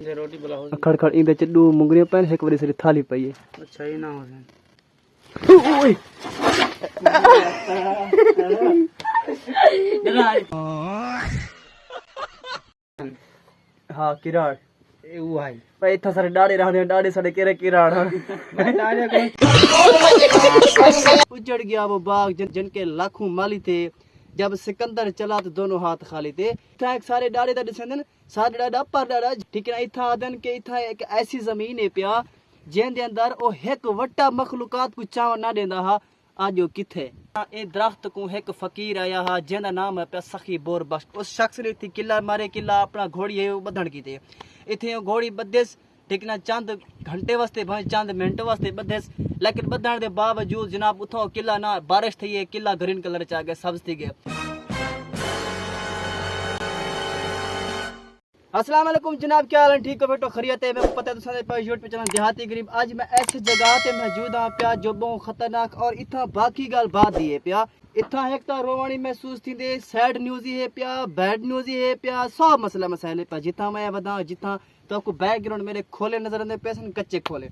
रोटी बुलाओ खड़खड़ इंदे च दो मुंगरियां पैन एक बारी सिर थाली पई है। अच्छा ये ना हो जाए ओए हाँ किराड़ ए वो भाई भाई इतना सारे डाड़े रहने डाड़े सारे केरे किराड़ मैं डाले उजड़ गया वो बाग जिनके लाखों माली थे। जब सिकंदर चला तो दोनों हाथ खाली थे। इतना एक सारे डाड़े दा दिसंदन सारे डाड़ा पर डाड़ा ठीक है। इथा आदन के इथा एक ऐसी जमीन है पिया जिंदे अंदर ओ एक वड्डा मखलूकात को चाव ना देंदा हा। आज वो किथे ए दरख्त को एक फकीर आया हा जिंदा नाम है पिया सखी बोर बख्श। उस शख्स ने थी किला मारे किला अपना घोड़ी है बधण की थे। इथे घोड़ी बदेस ठीक ना चंद घंटे वास्ते भाई चंद मिनट वास्ते बदेस लेकिन बधण के बावजूद जनाब उथों किला ना बारिश थी है किला ग्रीन कलर च आ गया सब्ज थी गया। अस्सलाम वालेकुम जनाब क्या हाल है ठीक हो बेटो खैरियत है। मैं पता है तुसां पे यूट्यूब पे चैनल देहाती गरीब। आज मैं ऐसी जगह ते मौजूद हां पिया जो बहुत खतरनाक और इतना बाकी गल बात दी है पिया। इतना एक तो रोवानी महसूस थी दे सैड न्यूज़ ही है पिया बैड न्यूज़ ही है पिया सब मसला मसाइले पिया जितना मैं बता जितना तो आपको बैकग्राउंड मेरे खोले नजर आते पैसे कच्चे खोले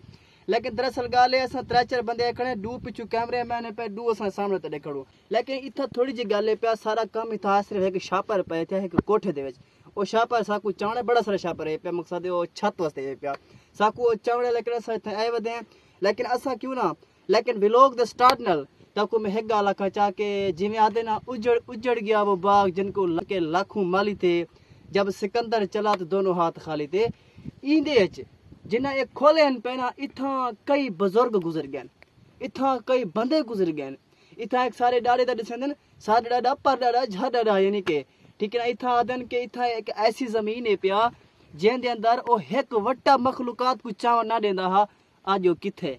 लेकिन दरअसल गाल है असां 3-4 बंदे खड़े डू पिछू कैमरे मैंने पे डू असां सामने ते खड़ो लेकिन इतना थोड़ी जी गल है पिया सारा काम इतना सिर्फ एक छापर पे थे एक कोठे दे विच ओ छापर साकू चावणे बड़ा सारा छापर है पे मकसद है ओ छत वास्ते है पिया साकू चावणे लेकिन असां इथे आए वदे लेकिन असां क्यों ना लेकिन व्लॉग द स्टार्ट नल ताको मैं एक गाल आखा चा के जिवें आदे ना उजड़ गया वो बाग जिनको के लाखों माली थे। जब सिकंदर चला तो दोनों हाथ खाली थे। इंदे च जिन्हें एक खोले हैं पैना इथा कई बुजुर्ग गुजर गए इथा कई बंदे गुजर गए इथा एक सारे डाड़े दा दिसंदन सारे डाड़ा पर डाड़ा झा डाड़ा यानी के ठीक है। इथा आदन के इथा एक ऐसी जमीन है पिया जिंदे अंदर ओ एक वड्डा मखलूकात को चाव ना देंदा हा। आज वो किथे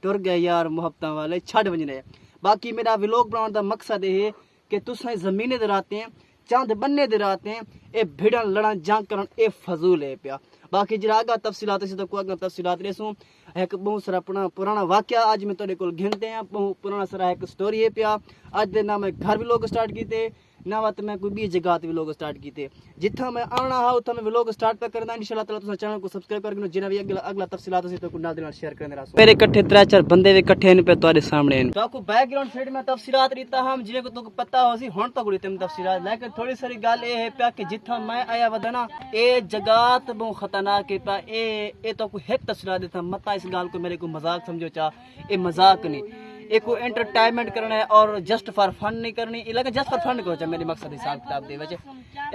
टुर गए यार मुहब्बतां वाले छड़ वजने। बाकी मेरा व्लॉग बनाने का मकसद है कि तुसां जमीने दे राते हैं चंद बन्ने दे राते हैं ए भिड़न लड़न जंग करन ए फजूल है पिया। बाकी जरा आगा तफसीलात से तो को आगा तफसीलात रेसू एक बहुत सारा पुराना वाकया आज मैं तेरे को गिनते हैं बहुत पुराना सारा एक स्टोरी है पिया। आज दे ना मैं घर भी लोग स्टार्ट कीते ना बात मैं कोई भी जगह भी लोग स्टार्ट कीते जिथा मैं आना हा उथा मैं व्लॉग स्टार्ट पे करना इंशाल्लाह ताला तुसा चैनल को सब्सक्राइब करके जिना भी अगला तफसीलात से तो को नाल दे नाल शेयर करने रासो मेरे इकट्ठे 3-4 बंदे भी इकट्ठे ने पे तुम्हारे सामने तो आपको बैकग्राउंड साइड में तफसीलात रीता हम जिने को तुमको पता हो सी हुन तो गुड़ी तुम तफसीलात लेकिन थोड़ी सारी गल ए है पिया कि जिथा मैं आया वदना ए जगह तो बहुत खतरनाक है पिया ए तो कोई एक तफसीलात देता मत इस गाल को मेरे को मजाक समझो चा ए मजाक नहीं एक को एंटरटेनमेंट करना है और जस्ट फॉर फन नहीं करनी लेकिन जस्ट फॉर फन करो मेरी मकसद हिसाब किताब दे वजह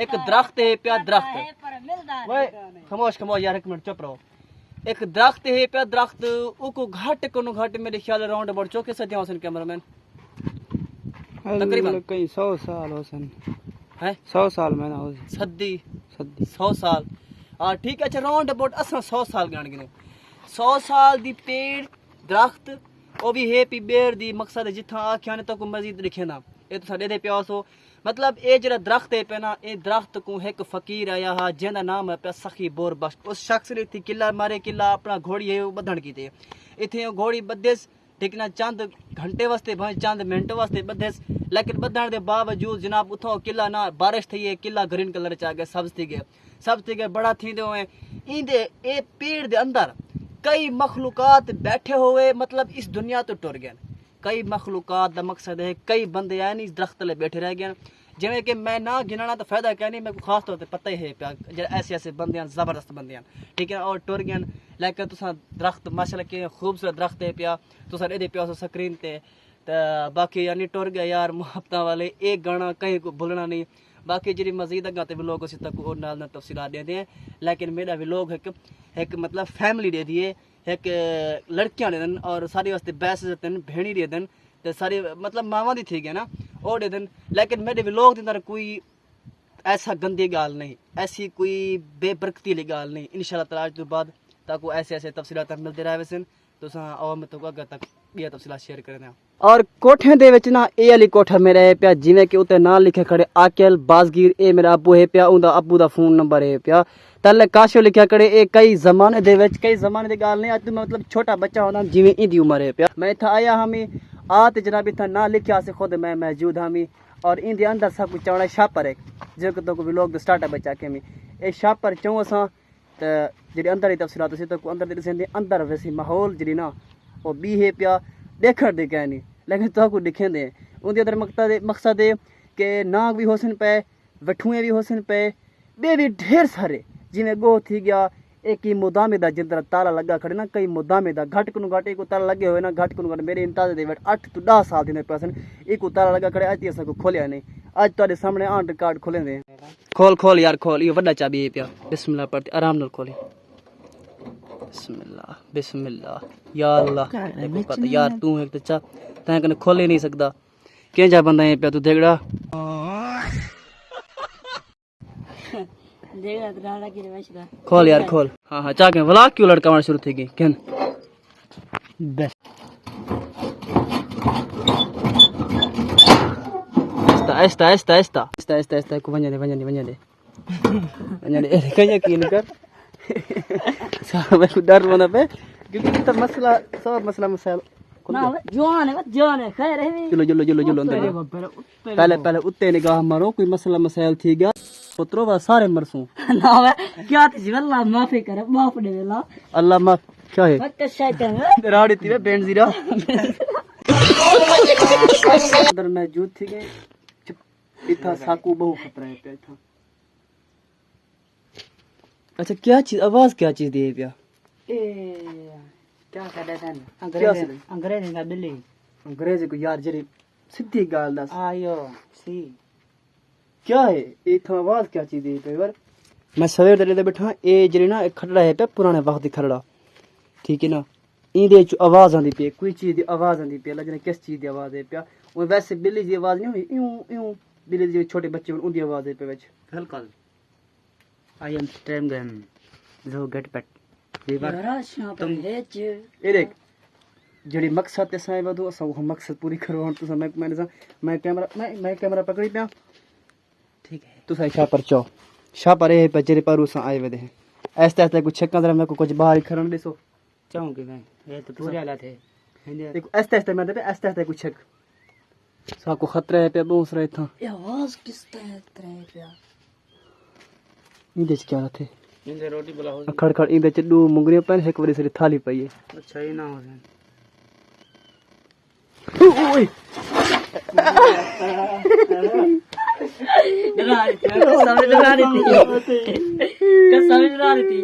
एक दरख्त है पिया दरख्त ओए खामोश यार एक मिनट चुप रहो। एक दरख्त है पिया दरख्त उको घाट कोनो घाट मेरे ख्याल राउंड अबाउट चौके से हसन कैमरामैन तकरीबन कहीं 100 साल हो सन है 100 साल में ना हो सदी 100 साल हां ठीक है। अच्छा राउंड अबाउट असा 100 साल गान गिनो 100 साल दी पेड़ दरख्त ओ भी है पी बेर दी मकसद जिथा आख्या ने तो को मजीद लिखे ना ए तो साडे दे प्यास हो मतलब ए जरा दरख्त है पे ना ए दरख्त को एक फकीर आया हा जिंदा नाम है पे सखी बोर बख्श। उस शख्स ने थी किला मारे किला अपना घोड़ी है बधण की थे। इथे घोड़ी बदेस ठीक ना चंद घंटे वास्ते भाई चंद मिनट वास्ते बदेस लेकिन बधण के बावजूद जनाब उथों किला ना बारिश थी है किला ग्रीन कलर च आ गया सब्ज थी गए बड़ा थी दे इंदे ए पेड़ दे अंदर कई मखलूकात बैठे हुए मतलब इस दुनिया तो टुर गए कई मखलूकात का मकसद है कई बंदे आए नहीं दरख्त तले बैठे रह गए जिमें कि मैं ना गिनाना तो फायदा क्या नहीं मेरे को खास तौर पर पता ही है पिया ऐसे ऐसे बंदे हैं जबरदस्त बंदे हैं ठीक है और टुर गए लेकिन तुसा दरख्त माशाल्लाह के खूबसूरत दरख्त है पिया तुसा ए पिया स्क्रीन ते बाकी यानी टुर गए यार मुहब्बतां वाले एक गाना कहीं को भूलना नहीं। बाकी जी मजीद अगर भी लोग उसी तक और नाल तफसीलात दे दें लेकिन मेरा भी लोग एक मतलब फैमिली दे दिए एक लड़कियां दे दिन और सारी वास्ते बैस देते हैं भेड़ी दे दिन तो सारी मतलब मावा दी थी गया ना और दे दिन लेकिन मेरे भी लोग अंदर कोई ऐसा गंदी गाल नहीं ऐसी कोई बेबरकती वाली गाल नहीं इंशाल्लाह ताला आज तो बाद ताको ऐसे ऐसे तफसीलात मिलते रहे वैसे तो और मैं तो अगर तक ये तफसीलात शेयर करने और कोठे दे विच ना ए वाली कोठा मेरा है पिया जिवें कि उते नाम लिखे खड़े आकेल बाजगीर ए मेरा अबू है पिया उनका अबू दा फोन नंबर है पिया तले काशो लिखा खड़े ए कई जमाने दी गाल नहीं आज मतलब छोटा बच्चा होना जिवें इंदी उम्र है पिया। मैं इतना आया हमी आते जनाब इतना ना लिखा से खुद मैं मौजूद हमी और इंदे अंदर सब कुछ चौड़ा छापर है जो तो भी लोग स्टार्टअप बचा के मी ए छापर चौं असा तो जी अंदर की तफसीलात तो अंदर दिखेंदे अंदर वैसे माहौल जी ना वो भी है पिया देखण दे कह नहीं लेकिन तो को दिखेंदे उनके अंदर मकसद है कि नाग भी होसन पे वठुए भी होसन पे बे भी ढेर सारे जिमें गो थी गया एक ही मुदामे दा जिंदर ताला लगा खड़े ना कई मुदामे दा घट को घट एक ताला लगे हुए ना घट को घट मेरे इंताज दे 8 to 10 साल दिन पर्सन एक ताला लगा खड़े आज असा को खोलिया नहीं आज तुम्हारे सामने ऑन रिकॉर्ड खोले दे खोल यार खोल ये बड़ा चाबी है पिया बिस्मिल्लाह पढ़ते आराम नाल खोले बिस्मिल्लाह बिस्मिल्लाह या अल्लाह देखो पता यार तू एक तो चा तैं कने खोल ही नहीं सकदा के जा बंदा है पिया तू देखड़ा खोल यार खोल हाँ चा के व्लॉग क्यों लड़कावण शुरू थी गई केन बस ऐसा को वंजा दे ए कहीं यकीन कर साहब को डर बना पे क्योंकि इतना मसला सब मसला मसाइल ना जवान है खैर है चलो अंदर पहले उत्ते निगाह मारो कोई मसला मसाइल थी गया पुत्रो बस सारे मरसू ना क्या थी अल्लाह माफी करे माफ दे देला अल्लाह माफ क्या है मत शैतान राड़ी थी बेंड जीरा अंदर मैं जूत थी गए इतना साकू बहु खतरा है पे था अच्छा क्या चीज आवाज क्या चीज दी है पिया ए क्या कर रहा था अंग्रेजी का बिल्ली अंग्रेजी को यार जरी सीधी गाल दस आयो सी क्या है इतना आवाज क्या चीज दी पे यार मैं सवेर दे बैठा ए जरी ना एक खड़ड़ा है पे पुराने वक्त दी खड़ड़ा ठीक है ना इंदे च आवाज आंदी पे कोई चीज दी आवाज आंदी पे लगने किस चीज दी आवाज है पिया वो वैसे बिल्ली दी आवाज नहीं हुई यूं यूं बिल्ली जो छोटे बच्चे उनकी आवाज है पे विच बिल्कुल आई एम स्ट्रेंगन जो गेट पेट तुम ये देख जड़ी मकसद ते साए वदो असा वो मकसद पूरी करो तो मैं कैमरा पकड़ी पिया ठीक है तू सही शाह पर ए पे जेरे पर उसा आए वदे ऐसे कुछ छक्का जरा मैं को कुछ बाहर खरन दिसो चाहूंगी मैं ये तो पूरे आला थे देखो ऐसे मैं दे ऐसे कुछ छक सा को खतरा है पे बोस रहे था ये आवाज किस तरह है पे इंदे क्या थे इंदे रोटी बुलाओ खड़ इंदे चड्डू मुंगरियों पर एक बारी से थाली पई है अच्छा ही ना हो जाए ओए डरा रही थी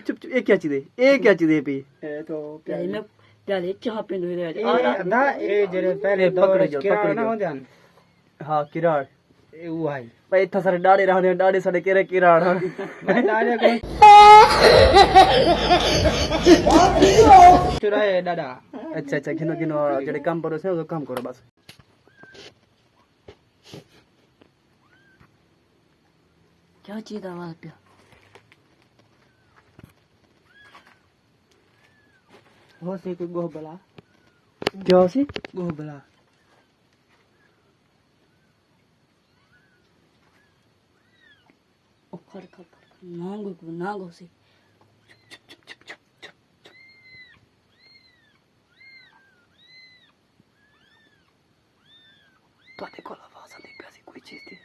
चुप ये क्या चीज है पे तो पहले चाह पे दे ना ए जरे पहले पकड़ ना हो जान हां किराड़ ए वो भाई भाई इतना सारे डाड़े रहने डाड़े सारे केरे किराड़ मैं डाड़े को चुराए दादा अच्छा गिनो जड़े काम करो से वो काम करो बस क्या चीज आवाज पे हो से कोई गोह बला क्या हो से गोह बला ओ खड़ नांगो से तो देखो आवाज आती कैसी कोई चीज थी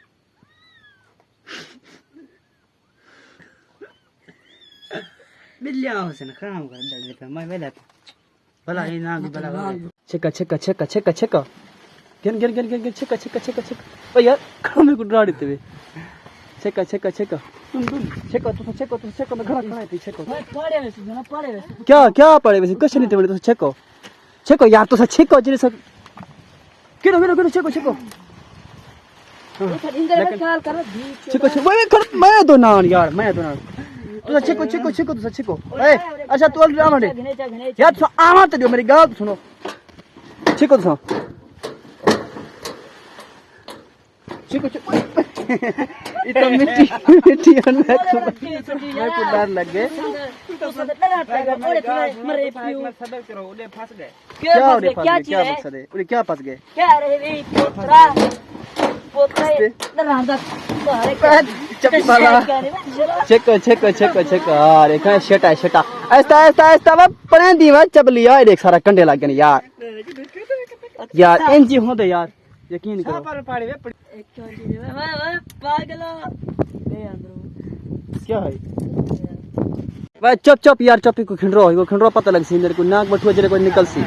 बिल्लियां हो से ना काम कर दे पे मैं वेला भला ही ना भला छक्का गन छक्का ओ यार काम में गुडरा देते वे छक्का तो मैं खड़ा है छक्का पड़े वैसे क्या पड़े वैसे कुछ नहीं थे तो छक्को यार तो छक्को जरे सब गिनो छक्को इंदर में ख्याल कर छक्को मैं तो ना यार तू छक्को तू छक्को ए अच्छा तू अलग आवा दे यार तू आवा तो दे मेरी गाल सुनो छक्को तू छक्को इतना मिट्टी मैं को डर लग गए क्या फंस गए छक्को अरे क्या शटा ऐसा पढ़े दी मैं चबलिया देख सारा कंडे लग गए यार इंजी हो दे यार यकीन करो क्या है भाई चुप चुप यार, चुप को खिंडरो पता लग सी मेरे को नाक बठुआ जरे कोई निकल सी।